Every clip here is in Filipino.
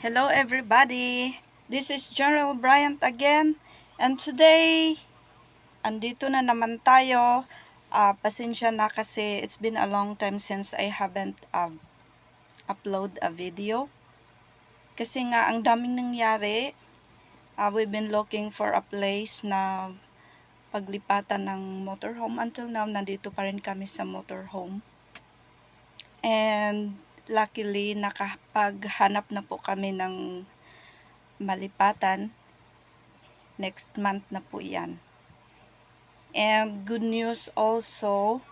Hello everybody! This is General Bryant again, and today andito na naman tayo. Pasensya na kasi it's been a long time since I haven't upload a video. Kasi nga ang daming nangyari. We've been looking for a place na paglipatan ng motorhome. Until now, nandito pa rin kami sa motorhome. And luckily, nakapaghanap na po kami ng malipatan. Next month na po yan. And good news also,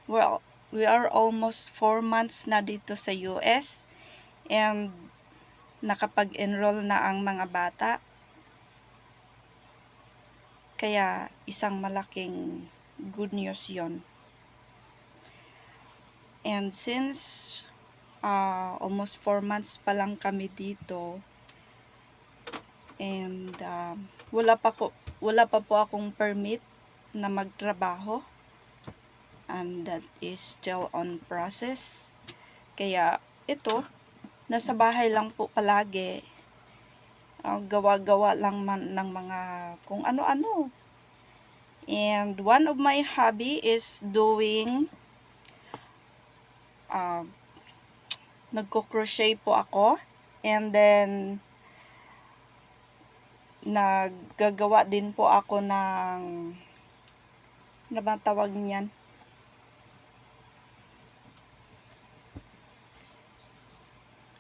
well, we are almost 4 months na dito sa US and nakapag-enroll na ang mga bata. Kaya isang malaking good news yon. And since almost 4 months pa lang kami dito, and wala pa po akong permit na magtrabaho, and that is still on process. Kaya ito, nasa bahay lang po palagi, gawa-gawa lang ng mga kung ano-ano. And one of my hobby is doing nagko-crochet po ako, and then naggagawa din po ako ng ano ba tawag niyan?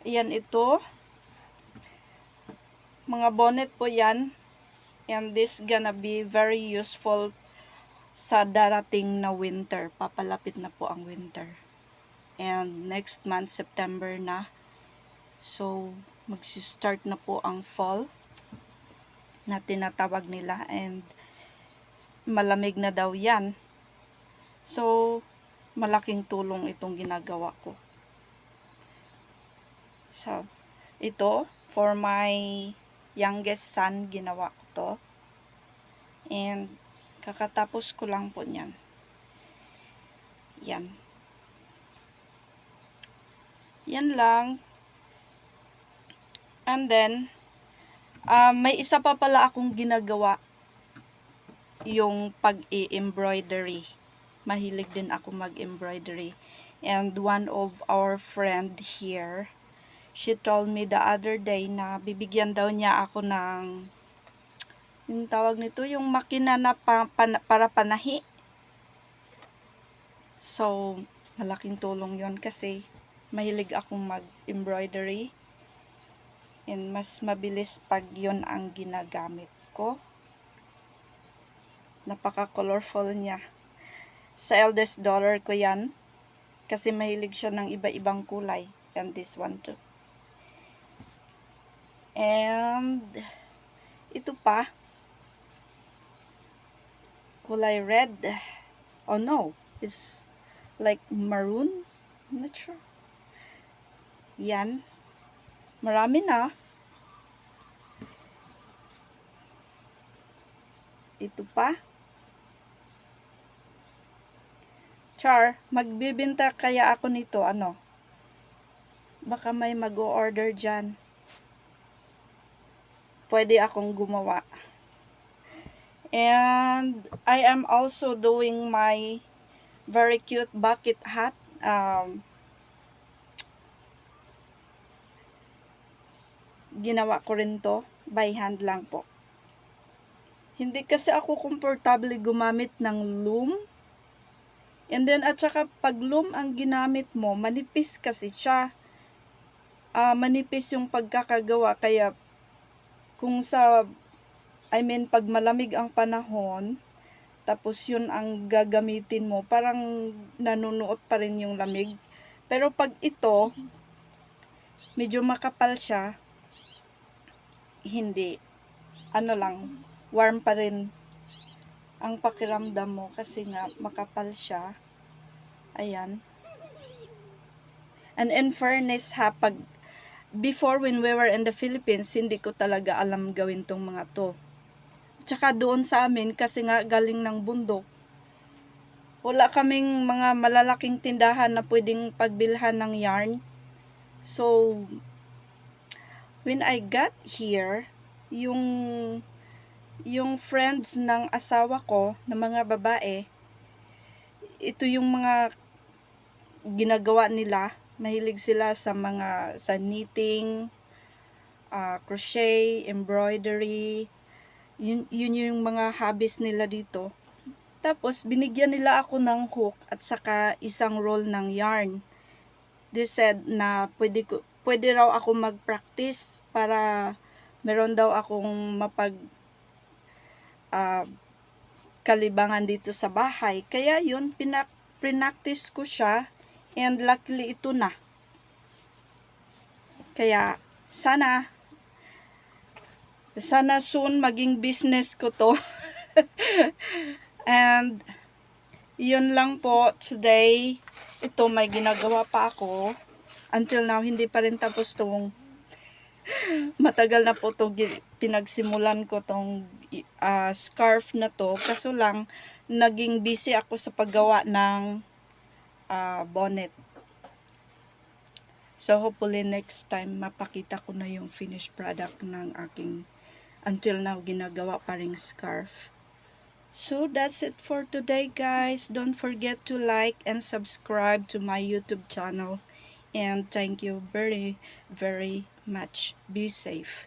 Ayan ito. Mga bonnet po yan. And this gonna be very useful sa darating na winter. Papalapit na po ang winter. And next month, September na. So, magsi-start na po ang fall na tinatawag nila. And malamig na daw yan. So, malaking tulong itong ginagawa ko. So, ito, for my youngest son, ginawa ko to. And, kakatapos ko lang po niyan. Yan. Yan lang. And then, may isa pa pala akong ginagawa. Yung pag-i-embroidery. Mahilig din ako mag-embroidery. And one of our friend here, she told me the other day na bibigyan daw niya ako ng, yung tawag nito, yung makina na para panahi. So, malaking tulong yon kasi mahilig akong mag-embroidery. And mas mabilis pag yon ang ginagamit ko. Napaka-colorful niya. Sa eldest daughter ko yan. Kasi mahilig siya ng iba-ibang kulay. And this one too. And ito pa. Kulay red. Oh no. It's like maroon. I'm not sure. Yan. Marami na. Ito pa. Char, magbibinta kaya ako nito. Ano? Baka may mag-o-order dyan. Pwede akong gumawa. And I am also doing my very cute bucket hat. Ginawa ko rin to. By hand lang po. Hindi kasi ako komportable gumamit ng loom. And then at saka pag loom ang ginamit mo, manipis kasi siya. Manipis yung pagkakagawa. Kaya kung pag malamig ang panahon, tapos yun ang gagamitin mo, parang nanunuot pa rin yung lamig. Pero pag ito, medyo makapal siya, hindi. Ano lang, warm pa rin ang pakiramdam mo kasi nga makapal siya. Ayan. And in fairness ha, before when we were in the Philippines, hindi ko talaga alam gawin tong mga to. Tsaka doon sa amin, kasi nga galing ng bundok, wala kaming mga malalaking tindahan na pwedeng pagbilhan ng yarn. So, when I got here, yung friends ng asawa ko, na mga babae, ito yung mga ginagawa nila. Mahilig sila sa sa knitting, crochet, embroidery. Yun yung mga hobbies nila dito. Tapos, binigyan nila ako ng hook at saka isang roll ng yarn. They said na pwede raw ako mag-practice para meron daw akong kalibangan dito sa bahay. Kaya yun, pinactice ko siya and luckily ito na. Kaya sana soon maging business ko to. And yun lang po today. Ito, may ginagawa pa ako. Until now, hindi pa rin tapos tong matagal na po itong pinagsimulan ko tong scarf na to. Kaso lang, naging busy ako sa paggawa ng bonnet. So, hopefully next time, mapakita ko na yung finished product ng aking until now ginagawa pa ring scarf. So, that's it for today, guys. Don't forget to like and subscribe to my YouTube channel. And thank you very, very much. Be safe.